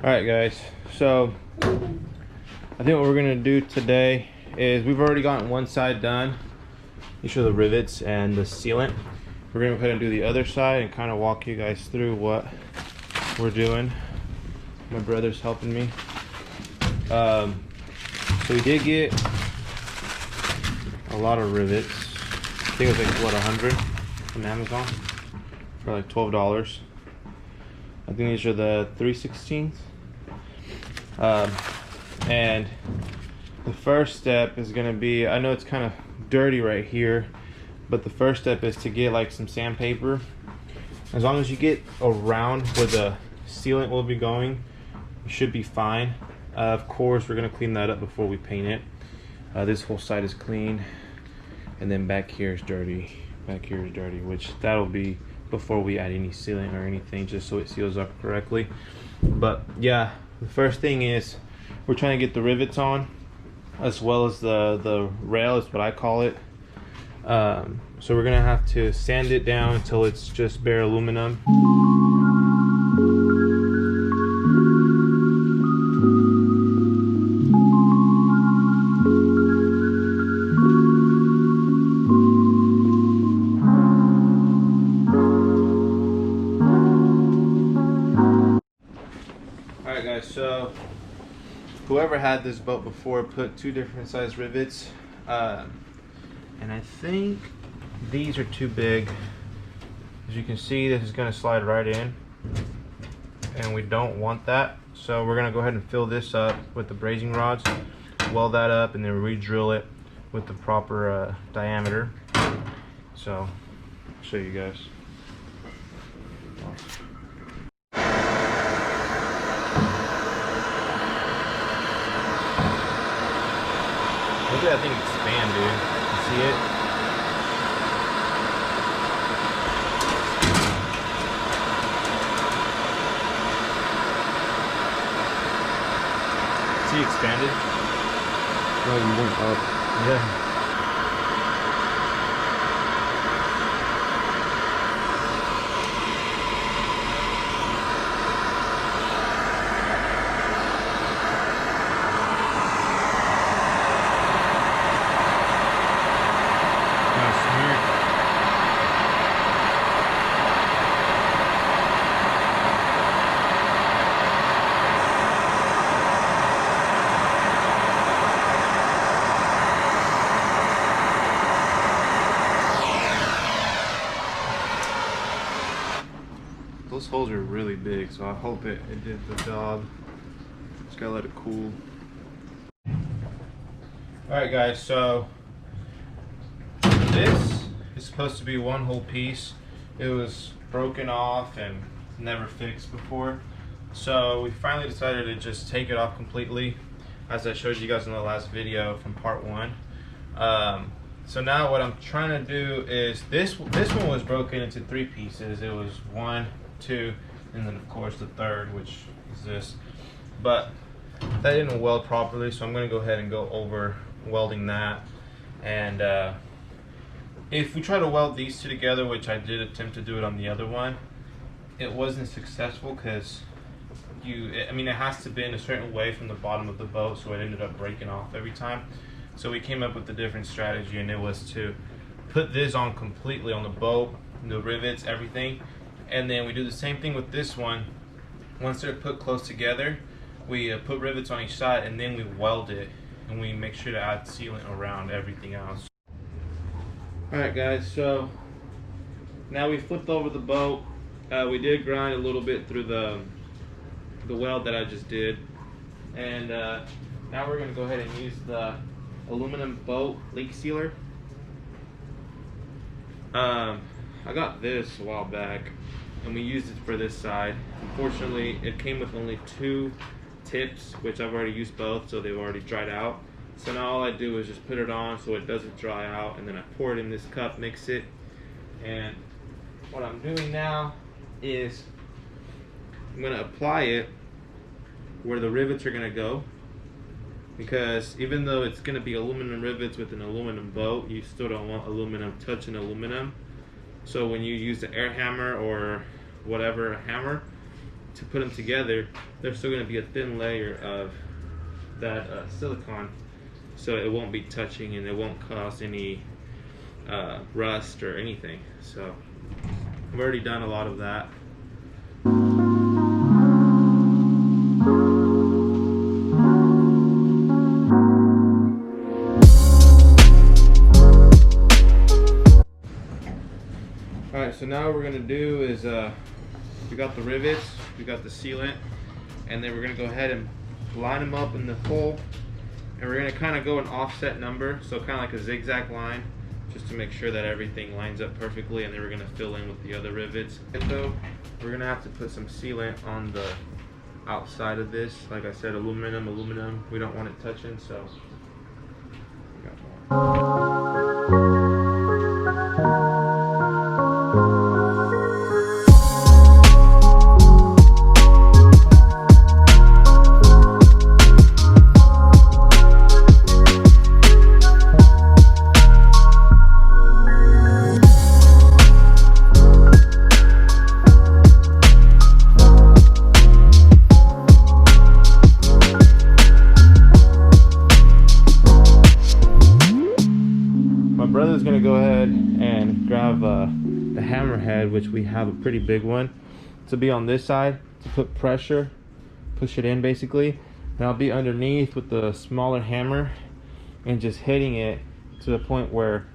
Alright guys, so I think what we're gonna do today is we've already gotten one side done. These are the rivets and the sealant. We're gonna go ahead and do the other side and kind of walk you guys through what we're doing. My brother's helping me. So we did get a lot of rivets. I think it was like what, 100 from Amazon for like $12. I think these are the 3/16. And the first step is gonna be, I know it's kind of dirty right here, but the first step is to get like some sandpaper. As long as you get around where the sealant will be going, you should be fine. Of course, we're gonna clean that up before we paint it. This whole side is clean, and then back here is dirty. Back here is dirty, which that'll be before we add any sealant or anything, just so it seals up correctly. But yeah, the first thing is we're trying to get the rivets on, as well as the rail is what I call it. So we're gonna have to sand it down until it's just bare aluminum. Alright guys, so whoever had this boat before put two different size rivets, and I think these are too big. As you can see, this is going to slide right in, and we don't want that. So we're going to go ahead and fill this up with the brazing rods, weld that up, and then re-drill it with the proper diameter. So I'll show you guys. Look at that thing expand, dude. You see it? See, expanded? Oh, you went up. Yeah. Those holes are really big, so I hope it did the job. Just gotta let it cool. Alright guys, so this is supposed to be one whole piece. It was broken off and never fixed before. So we finally decided to just take it off completely, as I showed you guys in the last video from part 1. So now what I'm trying to do is, this one was broken into 3 pieces. It was 1, 2, and then of course the third, which is this. But that didn't weld properly, so I'm going to go ahead and go over welding that. And if we try to weld these two together, which I did attempt to do it on the other one, it wasn't successful because it has to bend a certain way from the bottom of the boat, so it ended up breaking off every time. So we came up with a different strategy, and it was to put this on completely on the boat, the rivets, everything. And then we do the same thing with this one. Once they're put close together, we put rivets on each side, and then we weld it, and we make sure to add sealant around everything else. Alright guys, so now we flipped over the boat. We did grind a little bit through the weld that I just did. And now we're going to go ahead and use the aluminum boat leak sealer. I got this a while back, and we used it for this side. Unfortunately, it came with only 2 tips, which I've already used both, so they've already dried out. So now all I do is just put it on so it doesn't dry out, and then I pour it in this cup, mix it. And what I'm doing now is I'm going to apply it where the rivets are going to go, because even though it's going to be aluminum rivets with an aluminum boat, you still don't want aluminum touching aluminum. So when you use the air hammer or whatever hammer to put them together, there's still going to be a thin layer of that silicone, so it won't be touching and it won't cause any rust or anything. So I've already done a lot of that. Alright, so now what we're going to do is we got the rivets, we got the sealant, and then we're going to go ahead and line them up in the hole, and we're going to kind of go an offset number, so kind of like a zigzag line, just to make sure that everything lines up perfectly, and then we're going to fill in with the other rivets. And though we're going to have to put some sealant on the outside of this. Like I said, aluminum, we don't want it touching, so we got more. Brother's gonna go ahead and grab the hammerhead, which we have a pretty big one, to be on this side to put pressure, push it in basically, and I'll be underneath with the smaller hammer and just hitting it to the point where,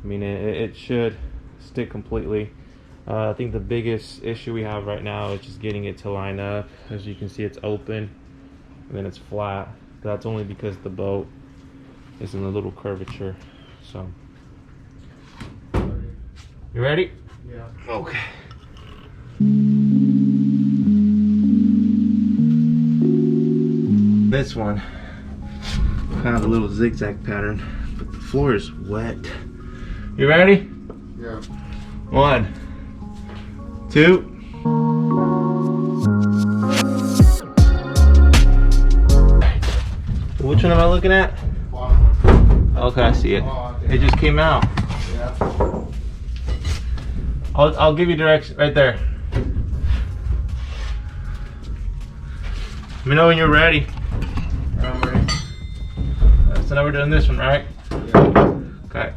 I mean, it should stick completely. I think the biggest issue we have right now is just getting it to line up. As you can see, it's open and then it's flat. That's only because the boat is in a little curvature. So, you ready? Yeah. Okay. This one, kind of a little zigzag pattern, but the floor is wet. You ready? Yeah. 1, 2. Which one am I looking at? Okay, I see it. It just came out. Yeah. I'll give you direction right there. Let me know when you're ready. I'm ready. So now we're doing this one, right? Yeah. Okay.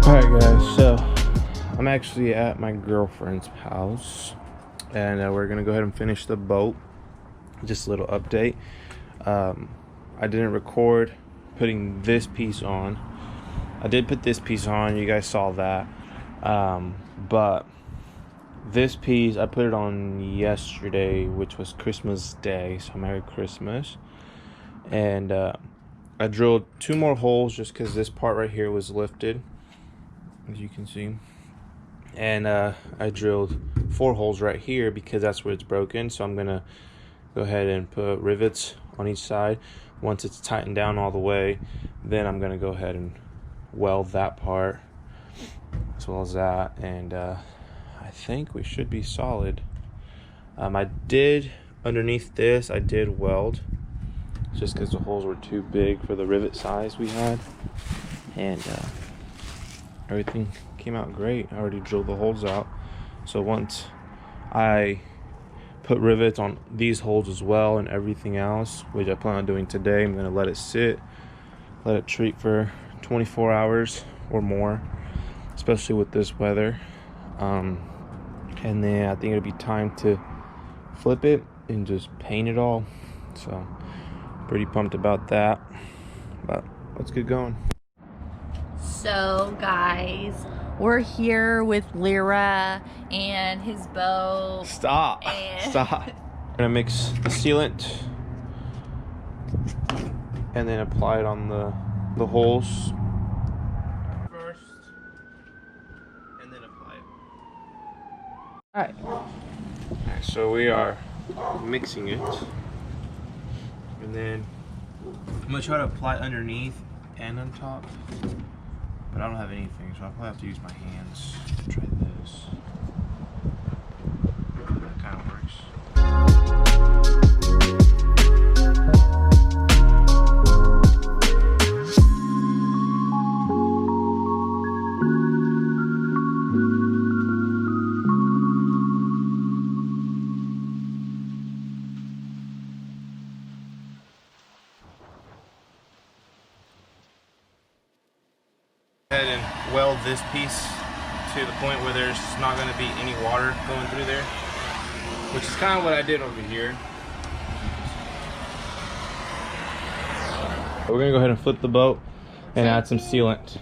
Alright guys, so I'm actually at my girlfriend's house, and we're gonna go ahead and finish the boat. Just a little update. I didn't record putting this piece on. I did put this piece on, you guys saw that, but this piece I put it on yesterday, which was Christmas Day, so Merry Christmas. And I drilled 2 more holes just because this part right here was lifted, as you can see, and I drilled 4 holes right here because that's where it's broken. So I'm gonna go ahead and put rivets on each side. Once it's tightened down all the way, then I'm gonna go ahead and weld that part as well as that, and I think we should be solid. I did, underneath this, I did weld just because the holes were too big for the rivet size we had, and everything came out great. I already drilled the holes out, so once I put rivets on these holes as well and everything else, which I plan on doing today, I'm going to let it sit, let it treat for 24 hours or more, especially with this weather, and then I think it'll be time to flip it and just paint it all. So pretty pumped about that, but let's get going. So guys, we're here with Lyra and his boat. Stop. Stop. I'm gonna mix the sealant and then apply it on the holes first, and then apply it. Alright, so we are mixing it, and then I'm gonna try to apply underneath and on top, but I don't have anything, so I'll probably have to use my hands to try this. That kind of works. Go ahead and weld this piece to the point where there's not going to be any water going through there, which is kind of what I did over here. We're going to go ahead and flip the boat and add some sealant.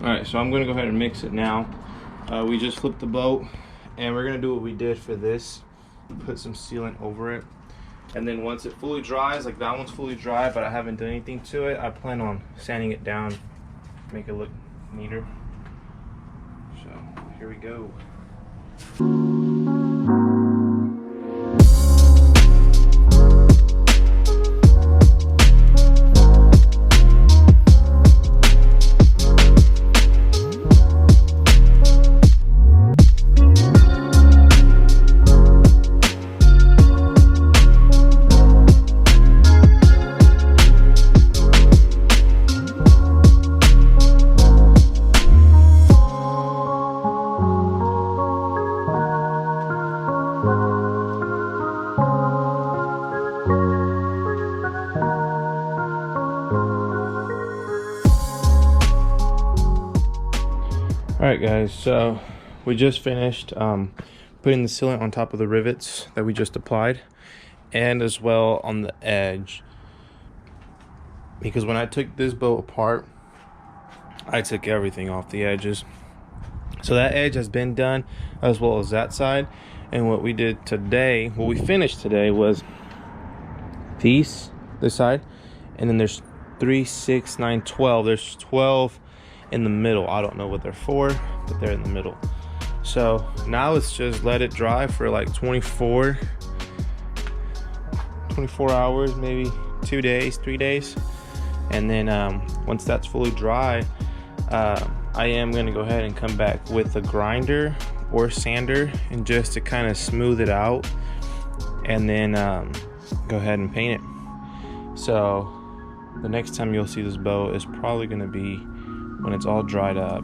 Alright, so I'm going to go ahead and mix it now. We just flipped the boat, and we're going to do what we did for this. Put some sealant over it. And then once it fully dries, like that one's fully dry, but I haven't done anything to it, I plan on sanding it down, make it look neater. So here we go. Alright guys, so we just finished putting the sealant on top of the rivets that we just applied, and as well on the edge, because when I took this boat apart, I took everything off the edges. So that edge has been done, as well as that side. And what we did today, what we finished today, was this side, and then there's 3, 6, 9, 12. There's 12 in the middle. I don't know what they're for, but they're in the middle. So now let's just let it dry for like 24 hours, maybe 2 days, 3 days. And then once that's fully dry, I am going to go ahead and come back with a grinder or sander, and just to kind of smooth it out, and then go ahead and paint it. So the next time you'll see this boat is probably going to be when it's all dried up.